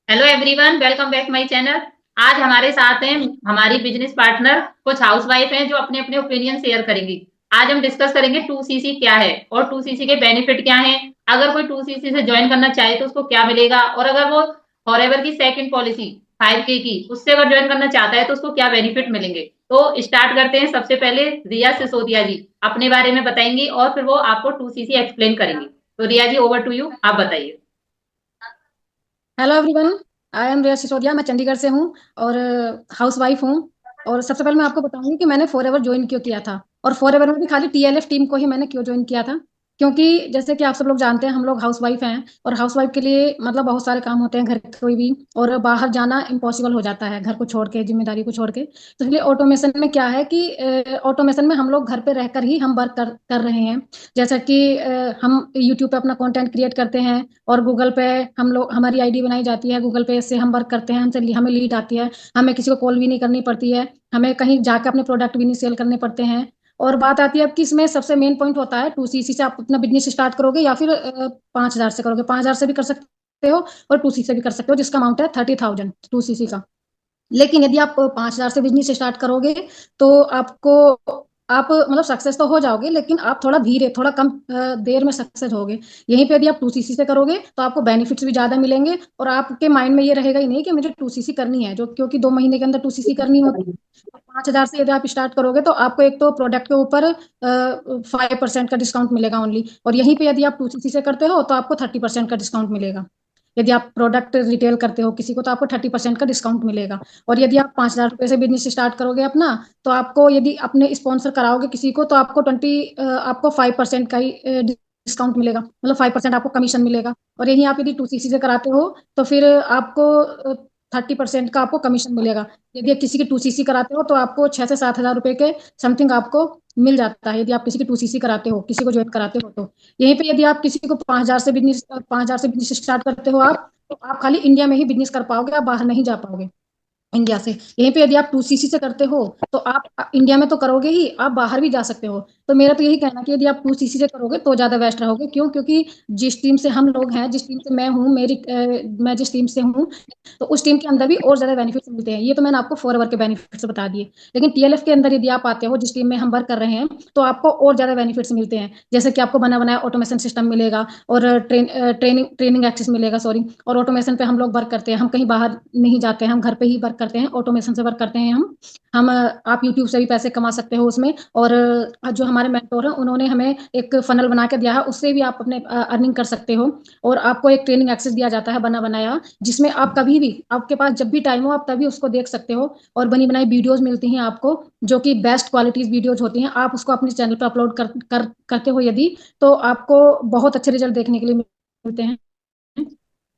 Hello everyone, welcome back my channel. आज हमारे साथ हैं हमारी बिजनेस पार्टनर, कुछ हाउसवाइफ हैं जो अपने अपने ओपिनियन शेयर करेंगी। आज हम डिस्कस करेंगे 2सीसी क्या है और 2सीसी के बेनिफिट क्या हैं। अगर कोई 2सीसी से ज्वाइन करना चाहे तो उसको क्या मिलेगा, और अगर वो फॉरएवर की सेकंड पॉलिसी 5K की उससे अगर ज्वाइन करना चाहता है तो उसको क्या बेनिफिट मिलेंगे। तो स्टार्ट करते हैं। सबसे पहले रिया सिसोदिया जी अपने बारे में बताएंगी और फिर वो आपको 2सीसी एक्सप्लेन करेंगी। तो रिया जी, ओवर टू यू, आप बताइए। Hello everyone. आई एम रिया सिसोदिया। मैं चंडीगढ़ से हूँ और हाउस वाइफ हूँ। और सबसे पहले मैं आपको बताऊंगी कि मैंने फॉर एवर ज्वाइन क्यों किया था, और फॉर एवर में भी खाली टीएलएफ टीम को ही मैंने क्यों ज्वाइन किया था। क्योंकि जैसे कि आप सब लोग जानते हैं, हम लोग हाउस वाइफ हैं और हाउस वाइफ के लिए मतलब बहुत सारे काम होते हैं घर के कोई भी, और बाहर जाना इम्पॉसिबल हो जाता है घर को छोड़ के, जिम्मेदारी को छोड़ के। तो इसलिए ऑटोमेशन में क्या है कि ऑटोमेशन में हम लोग घर पे रहकर ही हम वर्क कर रहे हैं। जैसा कि हम यूट्यूब पे अपना कंटेंट क्रिएट करते हैं और गूगल पे हम लोग, हमारी आईडी बनाई जाती है, गूगल पे से हम वर्क करते हैं, हमसे हमें लीड आती है। हमें किसी को कॉल भी नहीं करनी पड़ती है, हमें कहीं जाकर अपने प्रोडक्ट भी नहीं सेल करने पड़ते हैं। और बात आती है अब कि इसमें सबसे मेन पॉइंट होता है, 2सीसी से आप अपना बिजनेस स्टार्ट करोगे या फिर 5,000 से करोगे। 5,000 से भी कर सकते हो और 2सीसी से भी कर सकते हो, जिसका अमाउंट है 30,000 2सीसी का। लेकिन यदि आप 5,000 से बिजनेस स्टार्ट करोगे तो आपको, आप मतलब सक्सेस तो हो जाओगे, लेकिन आप थोड़ा धीरे, थोड़ा कम देर में सक्सेस होगे। यहीं पे यदि आप 2सीसी से करोगे तो आपको बेनिफिट्स भी ज्यादा मिलेंगे, और आपके माइंड में ये रहेगा ही नहीं कि मुझे 2सीसी करनी है, जो क्योंकि 2 महीने के अंदर 2सीसी करनी होती है। 5,000 से यदि आप स्टार्ट करोगे तो आपको एक तो प्रोडक्ट के ऊपर 5% का डिस्काउंट मिलेगा ओनली, और यहीं पे यदि आप 2सीसी से करते हो तो आपको 30% का डिस्काउंट मिलेगा। यदि आप प्रोडक्ट रिटेल करते हो किसी को तो आपको 30% का डिस्काउंट मिलेगा। और यदि आप 5,000 रुपये से बिजनेस स्टार्ट करोगे अपना, तो आपको यदि अपने स्पॉन्सर कराओगे किसी को तो आपको आपको 5% का ही डिस्काउंट मिलेगा, मतलब 5% आपको कमीशन मिलेगा। और यही आप यदि 2सीसी से कराते हो तो फिर आपको 30% का आपको कमीशन मिलेगा। यदि आप किसी की 2सीसी कराते हो तो आपको 6 से 7 हज़ार रुपए के समथिंग आपको मिल जाता है, यदि आप किसी की 2सीसी कराते हो, किसी को ज्वाइन कराते हो तो। यहीं पे यदि आप किसी को 5,000 से बिजनेस स्टार्ट करते हो आप, तो आप खाली इंडिया में ही बिजनेस कर पाओगे, आप बाहर नहीं जा पाओगे इंडिया से। यहीं पे यदि आप 2सीसी से करते हो तो आप इंडिया में तो करोगे ही, आप बाहर भी जा सकते हो। तो मेरा तो यही कहना है कि यदि आप 2सीसी से करोगे तो ज्यादा बेस्ट रहोगे। क्यों? क्योंकि जिस टीम से हम लोग हैं, जिस टीम से मैं हूँ, मैं जिस टीम से हूँ, तो उस टीम के अंदर भी और ज्यादा बेनिफिट्स मिलते हैं। ये तो मैंने आपको फॉरएवर के बेनिफिट्स बता दिए। लेकिन टीएलएफ के अंदर यदि आप आते हो, जिस टीम में हम वर्क कर रहे हैं, तो आपको और ज्यादा बेनिफिट्स मिलते हैं। जैसे कि आपको बना बनाया ऑटोमेशन सिस्टम मिलेगा, और ट्रेनिंग एक्सेस मिलेगा, सॉरी। और ऑटोमेशन पे हम लोग वर्क करते हैं, हम कहीं बाहर नहीं जाते हैं, हम घर पे ही वर्क करते हैं, ऑटोमेशन से वर्क करते हैं हम आप यूट्यूब से भी पैसे कमा सकते हो उसमें। और जो हमारे मेंटोर हैं उन्होंने हमें एक फनल बना के दिया है, उससे भी आप अपने अर्निंग कर सकते हो। और आपको एक ट्रेनिंग एक्सेस दिया जाता है बना बनाया, जिसमें आप कभी भी, आपके पास जब भी टाइम हो आप तभी उसको देख सकते हो। और बनी बनाई वीडियोज मिलती हैं आपको, जो कि बेस्ट क्वालिटीज वीडियोज होती हैं। आप उसको अपने चैनल पर अपलोड करते हो यदि, तो आपको बहुत अच्छे रिजल्ट देखने के लिए मिलते हैं।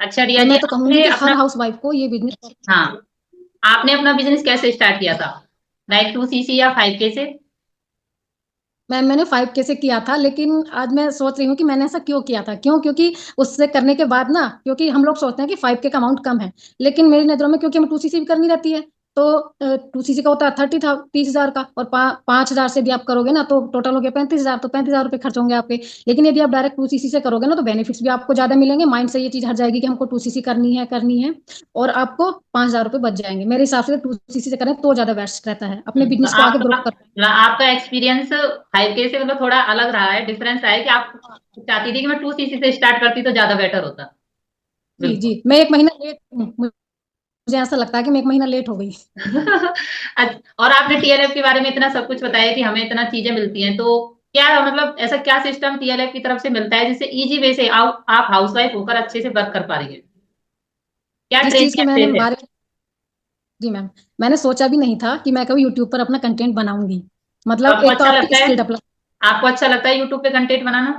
अच्छा रिया और जी, मैं तो कहूंगी आपने कि हर अपना, हाउस वाइफ को ये बिजनेस। हाँ, आपने अपना बिजनेस कैसे स्टार्ट किया था? लाइक 2सीसी या 5K से? मैंने 5K से किया था, लेकिन आज मैं सोच रही हूँ कि मैंने ऐसा क्यों किया था। क्यों? क्योंकि उससे करने के बाद ना, क्योंकि हम लोग सोचते हैं कि 5K का अमाउंट कम है, लेकिन मेरी नज़रों में, क्योंकि हमें 2सीसी भी करनी रहती है, तो 2सीसी का होता है 30,000 का, और 5,000 से भी आप करोगे ना तो टोटल हो गया 35,000, तो 35,000 रुपये खर्च होंगे आपके। लेकिन यदि आप डायरेक्ट 2सीसी से करोगे ना तो बेनिफिट्स भी आपको ज्यादा मिलेंगे, माइंड से ये चीज हट जाएगी कि हमको 2सीसी करनी है। और आपको 5,000 रुपये बच जाएंगे। मेरे हिसाब से 2सीसी से करें तो ज्यादा बेस्ट रहता है, अपने तो बिजनेस को आगे ग्रो कर। आपका एक्सपीरियंस 5K से मतलब थोड़ा अलग रहा है, डिफरेंस रहा है कि आप चाहती थी कि मैं 2सीसी से स्टार्ट करती तो ज्यादा बेटर होता। जी बिल्कुल। जी, मैं 1 महीना लेट हूँ। मुझे ऐसा लगता है कि मैं 1 महीना लेट हो गई। और आपने टीएलएफ के बारे में इतना सब कुछ बताया कि हमें इतना चीजें मिलती हैं, तो क्या मतलब ऐसा क्या सिस्टम टीएलएफ की तरफ से मिलता है जिससे इजी वे से आप हाउसवाइफ होकर अच्छे से वर्क कर पा रही है? क्या जिस चीज ट्रेनिंग के मैंने एक्सेस है? बारे जी मैम, मैंने सोचा भी नहीं था कि मैं कभी यूट्यूब पर अपना कंटेंट बनाऊंगी। तो मतलब आपको एक तो अच्छा आपकी लगता है? Skill develop. आपको अच्छा लगता है यूट्यूब पे कंटेंट बनाना?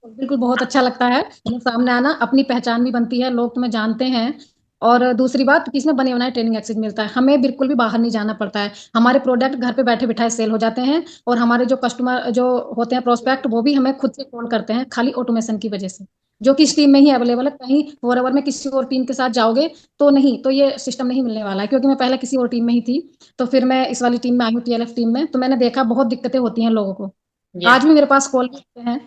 बिल्कुल बहुत अच्छा लगता है, मतलब सामने आना, अपनी पहचान भी बनती है, लोग तुम्हें जानते हैं। और दूसरी बात कि इसमें बने बनाए ट्रेनिंग एक्सेस मिलता है, हमें बिल्कुल भी बाहर नहीं जाना पड़ता है। हमारे प्रोडक्ट घर पे बैठे बिठाए सेल हो जाते हैं, और हमारे जो कस्टमर जो होते हैं, प्रोस्पेक्ट, वो भी हमें खुद से कॉल करते हैं, खाली ऑटोमेशन की वजह से, जो कि इस टीम में ही अवेलेबल है। कहीं फॉरएवर में किसी और टीम के साथ जाओगे तो नहीं, तो ये सिस्टम नहीं मिलने वाला है। क्योंकि मैं पहले किसी और टीम में ही थी, तो फिर मैं इस वाली टीम में आई हूँ, टीएलएफ टीम में, तो मैंने देखा बहुत दिक्कतें होती हैं लोगों को। यस। आज भी मेरे पास कॉल करते हैं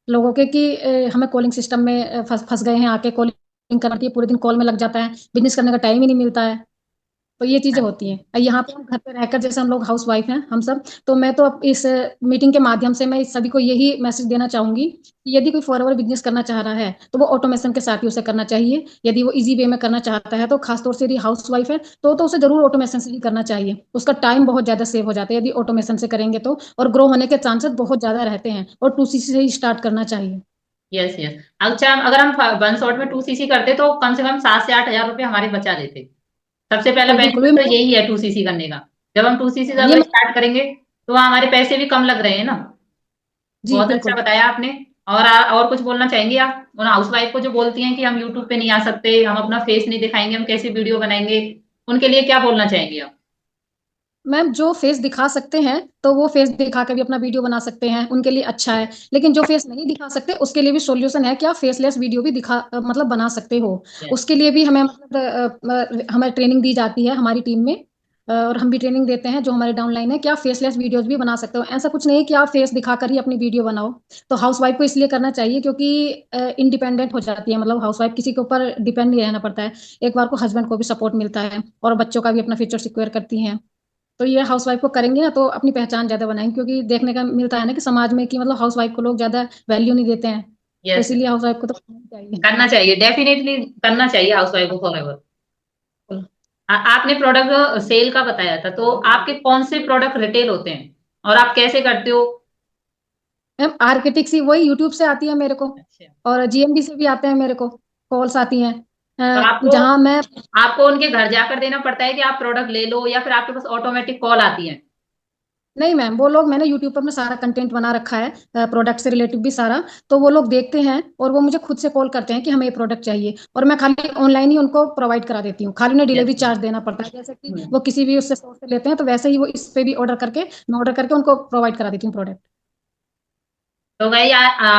लोगों के कि हमें कॉलिंग सिस्टम में फंस फंस गए हैं, आके कॉलिंग करना पड़ती है, पूरे दिन कॉल में लग जाता है, बिजनेस करने का टाइम ही नहीं मिलता है। तो ये चीजें होती हैं। और यहाँ पे हम घर पे रहकर, जैसे हम लोग हाउस वाइफ हैं हम सब, तो मैं तो अब इस मीटिंग के माध्यम से मैं इस सभी को यही मैसेज देना चाहूंगी कि यदि कोई फॉरएवर बिजनेस करना चाह रहा है तो वो ऑटोमेशन के साथ ही उसे करना चाहिए। यदि वो इजी वे में करना चाहता है, तो खासतौर से यदि हाउस वाइफ है तो उसे जरूर ऑटोमेशन से ही करना चाहिए। उसका टाइम बहुत ज्यादा सेव हो जाता है यदि ऑटोमेशन से करेंगे तो, और ग्रो होने के चांसेस बहुत ज्यादा रहते हैं, और 2CC से ही स्टार्ट करना चाहिए। Yes yes. अच्छा, अगर हम वन शॉट में 2 सीसी करते तो कम से कम 7 से 8 हजार रुपये हमारे बचा देते। सबसे पहला बिल्कुल बिल्कुल, बेनिफिट तो यही है 2 सीसी करने का। जब हम 2 सीसी ये अगर स्टार्ट करेंगे तो वहाँ हमारे पैसे भी कम लग रहे हैं ना। जी बहुत अच्छा बिल्कुल। बताया आपने। और कुछ बोलना चाहेंगे आप उन हाउस वाइफ को जो बोलती हैं कि हम यूट्यूब पे नहीं आ सकते, हम अपना फेस नहीं दिखाएंगे, हम कैसे वीडियो बनाएंगे? उनके लिए क्या बोलना चाहेंगे आप? मैम, जो फेस दिखा सकते हैं तो वो फेस दिखा कर भी अपना वीडियो बना सकते हैं, उनके लिए अच्छा है। लेकिन जो फेस नहीं दिखा सकते उसके लिए भी सॉल्यूशन है कि आप फेसलेस वीडियो भी मतलब बना सकते हो। यस। उसके लिए भी हमें मतलब हमें ट्रेनिंग दी जाती है हमारी टीम में। और हम भी ट्रेनिंग देते हैं जो हमारे डाउनलाइन है कि आप फेसलेस वीडियोस भी बना सकते हो। ऐसा कुछ नहीं है कि आप फेस दिखाकर ही अपनी वीडियो बनाओ। तो हाउस वाइफ को इसलिए करना चाहिए क्योंकि इंडिपेंडेंट हो जाती है, मतलब हाउस वाइफ किसी के ऊपर डिपेंड नहीं रहना पड़ता है। एक बार को हस्बैंड को भी सपोर्ट मिलता है और बच्चों का भी अपना फ्यूचर सिक्योर करती हैं। तो ये हाउस वाइफ को करेंगे ना तो अपनी पहचान ज्यादा बनाएंगे, क्योंकि देखने का मिलता है ना कि समाज में कि मतलब हाउस वाइफ को लोग ज्यादा वैल्यू नहीं देते हैं। तो यस। इसीलिए हाउस वाइफ को तो करना ही चाहिए। करना चाहिए, डेफिनेटली करना चाहिए हाउस वाइफ को फॉरएवर। आपने प्रोडक्ट सेल का बताया था, तो आपके कौन से प्रोडक्ट रिटेल होते हैं और आप कैसे करते हो? मैम, आर्किटेक्ट ही वही यूट्यूब से आती है मेरे को, अच्छा। और GMB से भी आते हैं मेरे को, कॉल्स आती हैं। तो आपको जहाँ मैं आपको उनके घर जाकर देना पड़ता है कि आप प्रोडक्ट ले लो, या फिर आपके पास ऑटोमेटिक कॉल आती है? नहीं मैम, वो लोग, मैंने यूट्यूब पर में सारा कंटेंट बना रखा है प्रोडक्ट से रिलेटेड भी सारा। तो वो लोग देखते हैं और वो मुझे खुद से कॉल करते हैं कि हमें ये प्रोडक्ट चाहिए, और मैं खाली ऑनलाइन ही उनको प्रोवाइड करा देती हूँ। खाली उन्हें यस। डिलीवरी चार्ज देना पड़ता है, जैसे कि वो किसी भी उससे सोर्स से लेते हैं तो वैसे ही वो इस पे भी ऑर्डर करके उनको प्रोवाइड करा देती हूँ प्रोडक्ट। तो भाई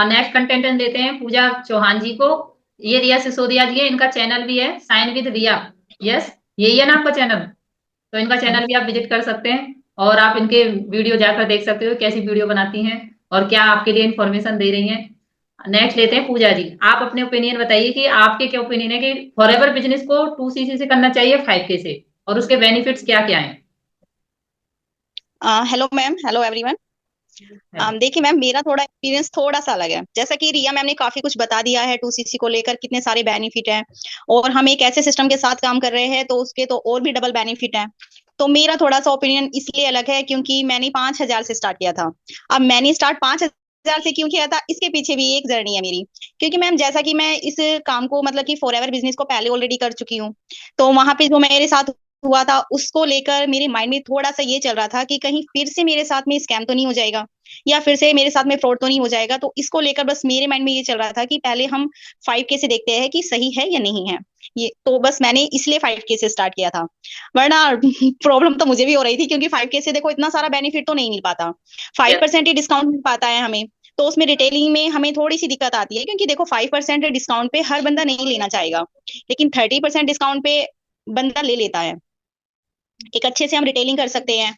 नेक्स्ट कंटेंट देते हैं पूजा चौहान जी को। ये रिया सिसोदिया जी है, इनका चैनल भी है साइन विद रिया। यस, यही है ना आपका चैनल? तो इनका चैनल भी आप विजिट कर सकते हैं और आप इनके वीडियो जाकर देख सकते हो कैसी वीडियो बनाती हैं और क्या आपके लिए इंफॉर्मेशन दे रही हैं। नेक्स्ट लेते हैं पूजा जी। आप अपने ओपिनियन बताइए कि आपके क्या ओपिनियन है कि फॉरएवर बिजनेस को 2 सीसी से करना चाहिए 5K से, और उसके बेनिफिट्स क्या क्या हैं? Hello ma'am, hello everyone. Hello. देखिए मैम, मेरा थोड़ा एक्सपीरियंस थोड़ा सा अलग है। जैसा कि रिया मैम ने काफी कुछ बता दिया है 2 सीसी को लेकर, कितने सारे बेनिफिट हैं, और हम एक ऐसे सिस्टम के साथ काम कर रहे हैं तो उसके तो और भी डबल बेनिफिट है। तो मेरा थोड़ा सा ओपिनियन इसलिए अलग है क्योंकि मैंने 5,000 से स्टार्ट किया था। अब मैंने स्टार्ट 5,000 से क्यों किया था, इसके पीछे भी एक जर्नी है मेरी। क्योंकि मैम, जैसा कि मैं इस काम को मतलब कि फॉरएवर बिजनेस को पहले ऑलरेडी कर चुकी हूँ, तो वहां पे जो मेरे साथ हुआ था उसको लेकर मेरे माइंड में थोड़ा सा ये चल रहा था कि कहीं फिर से मेरे साथ में स्कैम तो नहीं हो जाएगा, या फिर से मेरे साथ में फ्रॉड तो नहीं हो जाएगा। तो इसको लेकर बस मेरे माइंड में ये चल रहा था कि पहले हम 5K से देखते हैं कि सही है या नहीं है। ये तो बस मैंने इसलिए 5K से स्टार्ट किया था। वरना प्रॉब्लम तो मुझे भी हो रही थी, क्योंकि 5K से देखो इतना सारा बेनिफिट तो नहीं मिल पाता। Five yes. परसेंट ही डिस्काउंट मिल पाता है हमें। तो उसमें रिटेलिंग में हमें थोड़ी सी दिक्कत आती है, क्योंकि देखो 5% डिस्काउंट पे हर बंदा नहीं लेना चाहेगा, लेकिन 30% डिस्काउंट पे बंदा ले लेता है। एक अच्छे से हम रिटेलिंग कर सकते हैं।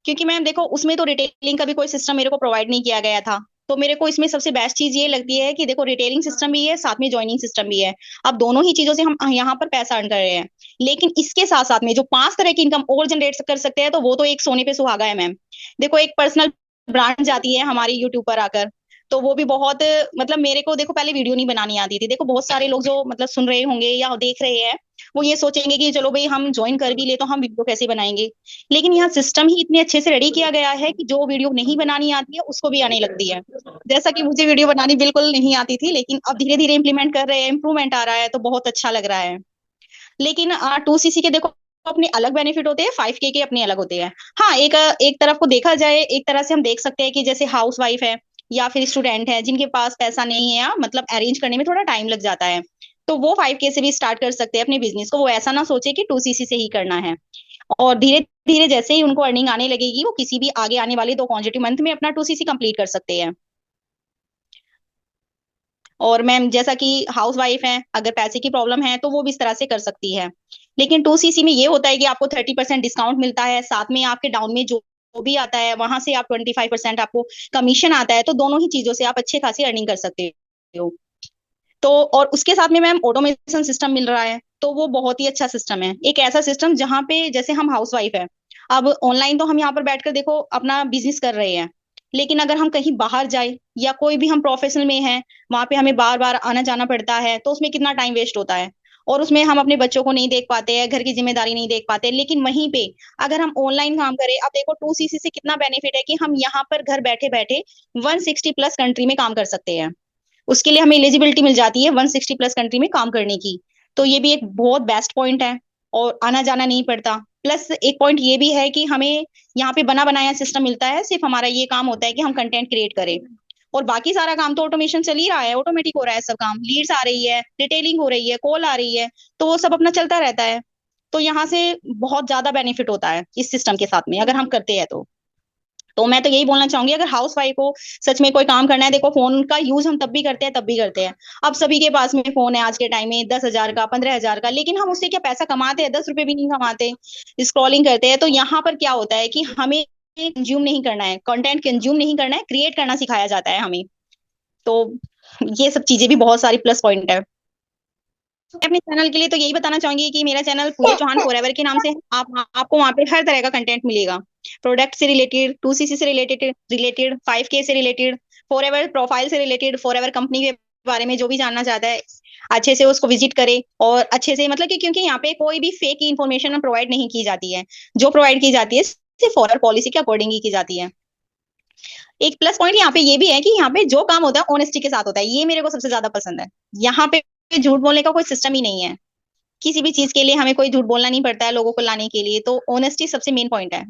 क्योंकि मैम देखो, उसमें तो रिटेलिंग का भी कोई सिस्टम मेरे को प्रोवाइड नहीं किया गया था। तो मेरे को इसमें सबसे बेस्ट चीज ये लगती है कि देखो, रिटेलिंग सिस्टम भी है, साथ में ज्वाइनिंग सिस्टम भी है। अब दोनों ही चीजों से हम यहाँ पर पैसा अर्न कर रहे हैं। लेकिन इसके साथ साथ में जो 5 तरह की इनकम और जनरेट कर सकते हैं, तो वो तो एक सोने पे सुहागा है मैम। देखो, एक पर्सनल ब्रांड जाती है हमारी यूट्यूब पर आकर, तो वो भी बहुत, मतलब मेरे को देखो पहले वीडियो नहीं बनानी आती थी। देखो, बहुत सारे लोग जो मतलब सुन रहे होंगे या देख रहे हैं, वो ये सोचेंगे कि चलो भाई हम ज्वाइन कर भी ले तो हम वीडियो कैसे बनाएंगे। लेकिन यहाँ सिस्टम ही इतने अच्छे से रेडी किया गया है कि जो वीडियो नहीं बनानी आती है उसको भी आने लगती है। जैसा कि मुझे वीडियो बनानी बिल्कुल नहीं आती थी, लेकिन अब धीरे धीरे इंप्लीमेंट कर रहे हैं, इंप्रूवमेंट आ रहा है, तो बहुत अच्छा लग रहा है। लेकिन 2 सीसी के देखो अपने अलग बेनिफिट होते हैं, 5K के अपने अलग होते हैं। हाँ, एक तरफ को देखा जाए, एक तरह से हम देख सकते हैं कि जैसे हाउस वाइफ है या फिर स्टूडेंट है जिनके पास पैसा नहीं है, या मतलब अरेंज करने में थोड़ा टाइम लग जाता है, तो वो 5K से भी स्टार्ट कर सकते हैं अपने बिजनेस को। वो ऐसा ना सोचे कि 2 सीसी से ही करना है। और धीरे धीरे जैसे ही उनको अर्निंग आने लगेगी, वो किसी भी आगे आने वाले 2 consecutive मंथ में अपना 2 सीसी कंप्लीट कर सकते हैं। और मैम, जैसा कि हाउस वाइफ है, अगर पैसे की प्रॉब्लम है तो वो भी इस तरह से कर सकती है। लेकिन 2 सीसी में ये होता है कि आपको 30% डिस्काउंट मिलता है, साथ में आपके डाउन में जो भी आता है वहां से आप 25% आपको कमीशन आता है। तो दोनों ही चीजों से आप अच्छे खासी अर्निंग कर सकते हो। तो और उसके साथ में मैम ऑटोमेशन सिस्टम मिल रहा है, तो वो बहुत ही अच्छा सिस्टम है। एक ऐसा सिस्टम जहाँ पे जैसे हम हाउस वाइफ है, अब ऑनलाइन तो हम यहाँ पर बैठकर देखो अपना बिजनेस कर रहे हैं, लेकिन अगर हम कहीं बाहर जाए या कोई भी हम प्रोफेशनल में है, वहां पे हमें बार बार आना जाना पड़ता है, तो उसमें कितना टाइम वेस्ट होता है, और उसमें हम अपने बच्चों को नहीं देख पाते हैं, घर की जिम्मेदारी नहीं देख पाते। लेकिन वहीं पे अगर हम ऑनलाइन काम करें, अब देखो 2CC से कितना बेनिफिट है कि हम यहाँ पर घर बैठे बैठे 160 प्लस कंट्री में काम कर सकते हैं। उसके लिए हमें एलिजिबिलिटी मिल जाती है 160 प्लस कंट्री में काम करने की। तो ये भी एक बहुत बेस्ट पॉइंट है, और आना जाना नहीं पड़ता। प्लस एक पॉइंट ये भी है कि हमें यहाँ पे बना बनाया सिस्टम मिलता है, सिर्फ हमारा ये काम होता है कि हम कंटेंट क्रिएट करें, और बाकी सारा काम तो ऑटोमेशन चल ही रहा है, ऑटोमेटिक हो रहा है सब काम। लीड्स आ रही है, डिटेलिंग हो रही है, कॉल आ रही है, तो वो सब अपना चलता रहता है। तो यहाँ से बहुत ज्यादा बेनिफिट होता है इस सिस्टम के साथ में, अगर हम करते हैं तो मैं तो यही बोलना चाहूंगी, अगर हाउस वाइफ को सच में कोई काम करना है, देखो फोन का यूज हम तब भी करते हैं, तब भी करते हैं। अब सभी के पास में फोन है आज के टाइम में, 10,000 का, 15,000 का, लेकिन हम उससे क्या पैसा कमाते हैं? 10 रुपए भी नहीं कमाते, स्क्रॉलिंग करते हैं। तो यहाँ पर क्या होता है कि हमें कंज्यूम नहीं करना है, कंटेंट कंज्यूम नहीं करना है, क्रिएट करना सिखाया जाता है हमें। तो ये सब चीजें भी बहुत सारी प्लस पॉइंट है। मैं अपने चैनल के लिए तो यही बताना चाहूंगी कि मेरा चैनल पूजा चौहान फॉरएवर के नाम से है। आपको वहां पे हर तरह का कंटेंट मिलेगा, प्रोडक्ट से रिलेटेड, 2CC से रिलेटेड 5K से रिलेटेड, फॉरएवर प्रोफाइल से रिलेटेड, फॉरएवर कंपनी के बारे में जो भी जानना चाहता है अच्छे से उसको विजिट करे, और अच्छे से मतलब कि क्योंकि यहाँ पे कोई भी फेक इन्फॉर्मेशन प्रोवाइड नहीं की जाती है, जो प्रोवाइड की जाती है सिर्फ फॉरएवर पॉलिसी के अकॉर्डिंग ही की जाती है। एक प्लस पॉइंट यहाँ पे ये भी है कि यहाँ पे जो काम होता है ऑनेस्टी के साथ होता है, ये मेरे को सबसे ज्यादा पसंद है। यहाँ पे झूठ बोलने का कोई सिस्टम ही नहीं है, किसी भी चीज के लिए हमें कोई झूठ बोलना नहीं पड़ता है लोगों को लाने के लिए, तो ऑनेस्टी सबसे मेन पॉइंट है।